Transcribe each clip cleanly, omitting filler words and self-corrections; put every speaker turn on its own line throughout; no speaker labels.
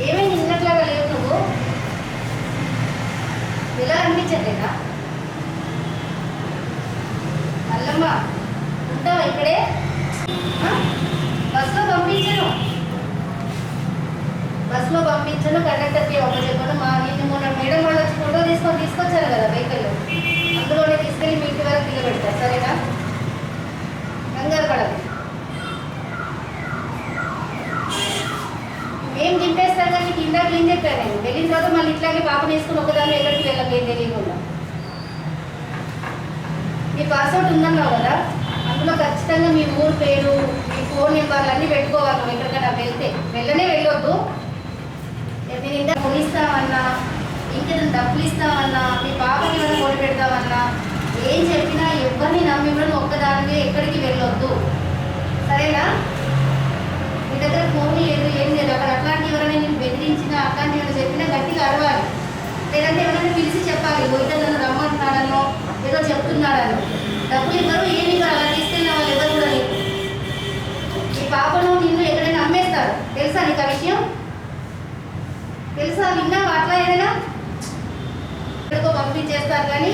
ఏమైంది నిన్నట్లాగా లేవు నువ్వు? ఇలా అనిపించట్లేదా? అల్లమ్మ ఉంటావా ఇక్కడే? బస్సులో పంపించను కండక్టర్కి చెప్పను. మా నిన్ను మొన్న మేడం వాళ్ళు వచ్చి ఫోటో తీసుకొచ్చారు కదా వెహికల్లో, అందులోనే తీసుకెళ్ళి మీ ఇంటి వరకు దిగబెడతారు. సరేనా? కంగారు పడదు. మేము దింపేస్తాం కానీ ఇందాక ఏం చెప్పాను నేను వెళ్ళిన తర్వాత మళ్ళీ ఇట్లాగే పాపను వేసుకుని ఒకదాన్ని ఎక్కడికి వెళ్ళకేం తెలియకుండా. మీ పాస్వర్డ్ ఉందన్నావు కదా, అందులో ఖచ్చితంగా మీ ఊరు పేరు, మీ ఫోన్ నెంబర్లు అన్నీ పెట్టుకోవాలి. నువ్వు ఎక్కడికైనా వెళ్ళొద్దు. నేను ఇందా కొనిస్తామన్నా, ఇంకేదైనా డబ్బులు ఇస్తామన్నా, మీ పాపకి ఏమైనా కొని పెడతామన్నా, ఏం చెప్పినా ఎవరిని నమ్మి కూడా నువ్వు ఒక్కదానివే ఎక్కడికి వెళ్ళొద్దు. సరేనా? మీ దగ్గర ఫోన్ లేదు, ఏం లేదు. అక్కడ అట్లాంటి ఎవరైనా నేను బెదిరించినా, అట్లాంటి ఏమైనా చెప్పినా గట్టిగా అరవాలి. లేదంటే ఎవరైనా పిలిచి చెప్పాలి, ఇతను రమ్మంటున్నాడనో ఏదో చెప్తున్నాడనో. డబ్బులు ఇవ్వరు, ఏమి ఇవ్వరు. అలా తీసుకెళ్ళిన వాళ్ళు ఎవరు కూడా నీకు. ఈ పాపను నిన్ను ఎక్కడైనా అమ్మేస్తారు. తెలుసా నీకు ఆ విషయం? తెలుసా? విన్నావా? అట్లా ఏదైనా ఎక్కడికో పంపించేస్తారు కానీ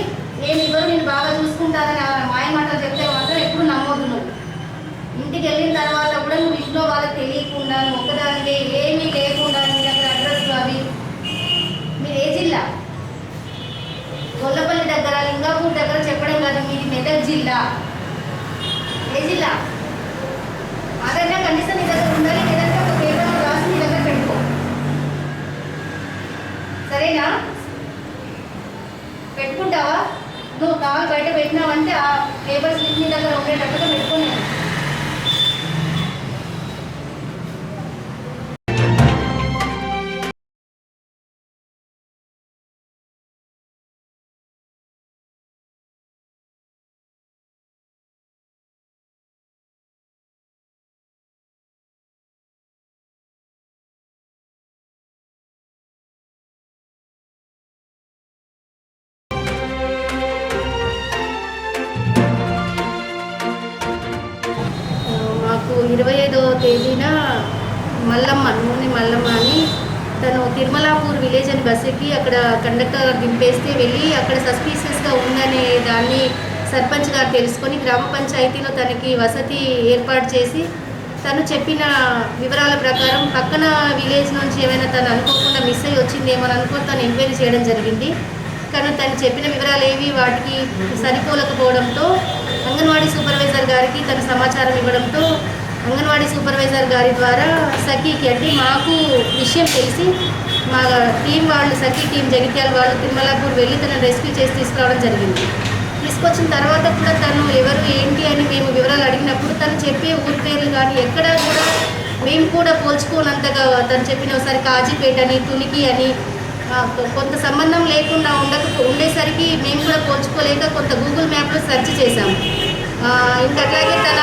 ఏమి ఇవ్వరు, నేను బాగా చూసుకుంటారని మాయ మాటలు చెప్తే మాత్రం ఎప్పుడు నమ్మొద్దు. నువ్వు ఇంటికి వెళ్ళిన తర్వాత కూడా నువ్వు ఇంట్లో వాళ్ళకి తెలియకుండా, నువ్వు ఒక్కదానికే ఏమీ లేకుండా నీ దగ్గర అడ్రస్ అవి. మీరు ఏ జిల్లా? గొల్లపల్లి దగ్గర, లింగాపూర్ దగ్గర చెప్పడం కాదు, మీది మెదక్ జిల్లా. ఏ జిల్లా? అదైనా కనీసం నీ దగ్గర ఉండాలి. లేదంటే ఒక పేపర్లో రాసి నీ దగ్గర పెట్టుకో. సరేనా? పెట్టుకుంటావా? నువ్వు కావాలి బయట పెట్టినావంటే ఆ పేపర్ స్లిప్ నీ దగ్గర ఉండేటట్టుగా పెట్టుకోని. మాకు 25వ తేదీన నూనె మల్లమ్మ అని తను తిరుమలాపూర్ విలేజ్ అని బస్ ఎక్కి అక్కడ కండక్టర్ దింపేస్తే వెళ్ళి అక్కడ సస్పీషియస్గా ఉందనే దాన్ని సర్పంచ్ గారు తెలుసుకొని గ్రామ పంచాయతీలో తనకి వసతి ఏర్పాటు చేసి తను చెప్పిన వివరాల ప్రకారం పక్కన విలేజ్ నుంచి ఏమైనా తను అనుకోకుండా మిస్ అయ్యి వచ్చిందేమో అనుకొని తను ఎంక్వైరీ చేయడం జరిగింది. కానీ తను చెప్పిన వివరాలు ఏవి వాటికి సరిపోలకపోవడంతో అంగన్వాడీ సూపర్వైజర్ గారికి తను సమాచారం ఇవ్వడంతో అంగన్వాడీ సూపర్వైజర్ గారి ద్వారా సఖీకి అంటే మాకు విషయం తెలిసి మా టీం వాళ్ళు సఖీ టీం జగిత్యాల వాళ్ళు తిరుమలాపూర్ వెళ్ళి తనను రెస్క్యూ చేసి తీసుకురావడం జరిగింది. తీసుకొచ్చిన తర్వాత కూడా తను ఎవరు ఏంటి అని మేము వివరాలు అడిగినప్పుడు తను చెప్పే ఊరి పేర్లు కానీ ఎక్కడా కూడా మేము కూడా పోల్చుకోనంతగా తను చెప్పిన ఒకసారి కాజీపేట అని, తునికి అని కొంత సంబంధం లేకుండా ఉండేసరికి మేము కూడా పోల్చుకోలేక కొంత గూగుల్ మ్యాప్లో సెర్చ్ చేశాము. ఇంకా అట్లాగే తన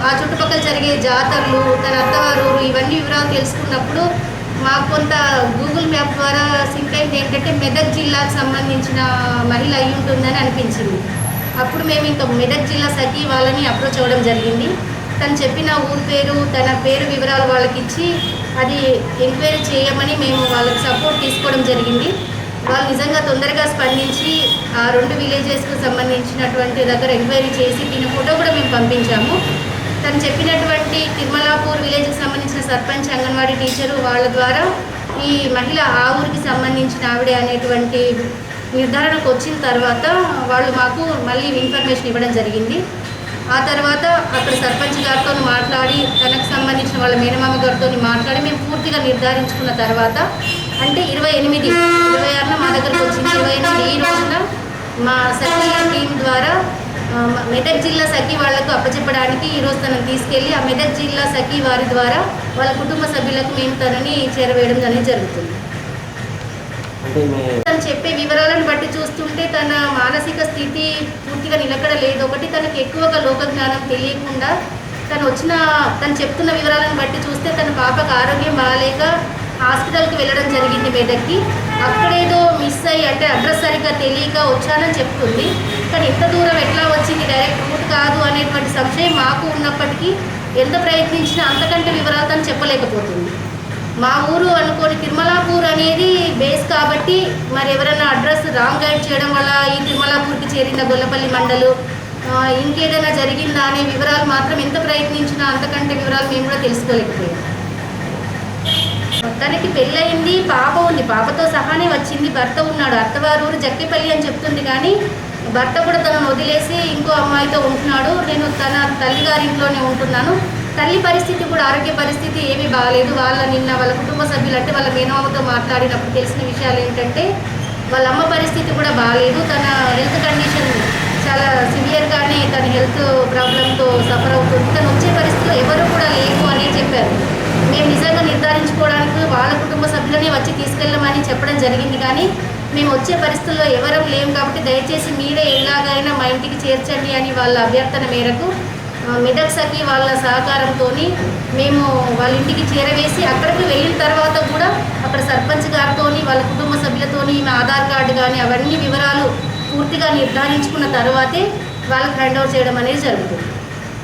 ఆ చుట్టుపక్కల జరిగే జాతరలు, తన అత్తవారు ఇవన్నీ వివరాలు తెలుసుకున్నప్పుడు మాకు కొంత గూగుల్ మ్యాప్ ద్వారా సింక్ అయింది ఏంటంటే మెదక్ జిల్లాకు సంబంధించిన మహిళ అయి ఉంటుందని అనిపించింది. అప్పుడు మేము ఇంకా మెదక్ జిల్లా సఖీ వాళ్ళని అప్రోచ్ అవ్వడం జరిగింది. తను చెప్పిన ఊరి పేరు, తన పేరు వివరాలు వాళ్ళకి ఇచ్చి అది ఎంక్వైరీ చేయమని మేము వాళ్ళకి సపోర్ట్ తీసుకోవడం జరిగింది. వాళ్ళు నిజంగా తొందరగా స్పందించి ఆ 2 విలేజెస్కు సంబంధించినటువంటి దగ్గర ఎంక్వైరీ చేసి దీని ఫోటో కూడా మేము పంపించాము. తను చెప్పినటువంటి తిరుమలాపూర్ విలేజ్కి సంబంధించిన సర్పంచ్, అంగన్వాడీ టీచరు వాళ్ళ ద్వారా ఈ మహిళ ఆ ఊరికి సంబంధించిన ఆవిడే అనేటువంటి నిర్ధారణకు వచ్చిన తర్వాత వాళ్ళు మాకు మళ్ళీ ఇన్ఫర్మేషన్ ఇవ్వడం జరిగింది. ఆ తర్వాత అక్కడ సర్పంచ్ గారితో మాట్లాడి తనకు సంబంధించిన వాళ్ళ మేనమామ గారితో మాట్లాడి మేము పూర్తిగా నిర్ధారించుకున్న తర్వాత అంటే 26న మా దగ్గరకు వచ్చింది. 28 ఈ రోజున మా సఖీ టీం ద్వారా మెదక్ జిల్లా సఖీ వాళ్లకు అప్పచెప్పడానికి ఈరోజు తనని తీసుకెళ్ళి ఆ మెదక్ జిల్లా సఖీ వారి ద్వారా వాళ్ళ కుటుంబ సభ్యులకు మేము తనని చేరవేయడం అనేది జరుగుతుంది. తను చెప్పే వివరాలను బట్టి చూస్తుంటే తన మానసిక స్థితి పూర్తిగా నిలకడ లేదు. ఒకటి తనకు ఎక్కువగా లోక జ్ఞానం తెలియకుండా తను చెప్తున్న వివరాలను బట్టి చూస్తే తన పాపకు ఆరోగ్యం బాగాలేక హాస్పిటల్కి వెళ్ళడం జరిగింది మెదక్కి. అక్కడేదో మిస్ అయ్యి అంటే అడ్రస్ సరిగ్గా తెలియక వచ్చానని చెప్తుంది. కానీ ఇంత దూరం ఎట్లా వచ్చింది, డైరెక్ట్ రూట్ కాదు అనేటువంటి సంశయం మాకు ఉన్నప్పటికీ ఎంత ప్రయత్నించినా అంతకంటే వివరాలు తను చెప్పలేకపోతుంది. మా ఊరు అనుకోని తిరుమలాపూర్ అనేది బేస్ కాబట్టి మరి ఎవరైనా అడ్రస్ రాంగ్ గైడ్ చేయడం వల్ల ఈ తిరుమలాపూర్కి చేరిన గొల్లపల్లి మండలు ఇంకేదైనా జరిగిందా అనే వివరాలు మాత్రం ఎంత ప్రయత్నించినా అంతకంటే వివరాలు మేము కూడా తెలుసుకోలేకపోయాం. తనకి పెళ్ళయింది, పాప ఉంది, పాపతో సహానే వచ్చింది, భర్త ఉన్నాడు, అత్తవారు ఊరు జక్కిపల్లి అని చెప్తుంది. కానీ భర్త కూడా తనను వదిలేసి ఇంకో అమ్మాయితో ఉంటున్నాడు. నేను తన తల్లిగారింట్లోనే ఉంటున్నాను. తల్లి పరిస్థితి కూడా ఆరోగ్య పరిస్థితి ఏమీ బాగాలేదు. నిన్న వాళ్ళ కుటుంబ సభ్యులు అంటే వాళ్ళ మేనమామతో మాట్లాడినప్పుడు తెలిసిన విషయాలు ఏంటంటే వాళ్ళ అమ్మ పరిస్థితి కూడా బాగాలేదు. తన హెల్త్ కండిషన్ చాలా సివియర్గానే తన హెల్త్ ప్రాబ్లంతో సఫర్ అవుతుంది. తను వచ్చే పరిస్థితిలో ఎవరు కూడా లేరు అని చెప్పారు. మేము నిజంగా నిర్ధారించుకోవడానికి వాళ్ళ కుటుంబ సభ్యులనే వచ్చి తీసుకెళ్ళమని చెప్పడం జరిగింది. కానీ మేము వచ్చే పరిస్థితుల్లో ఎవరం లేము కాబట్టి దయచేసి మీరే ఎలాగైనా మా ఇంటికి చేర్చండి అని వాళ్ళ అభ్యర్థన మేరకు మెదక్ సఖి వాళ్ళ సహకారంతో మేము వాళ్ళ ఇంటికి చేరవేసి అక్కడికి వెళ్ళిన తర్వాత కూడా అక్కడ సర్పంచ్ గారితో వాళ్ళ కుటుంబ సభ్యులతో ఈమె ఆధార్ కార్డు కానీ అవన్నీ వివరాలు పూర్తిగా నిర్ధారించుకున్న తర్వాతే వాళ్ళకి హ్యాండ్ ఓవర్ చేయడం అనేది జరుగుతుంది.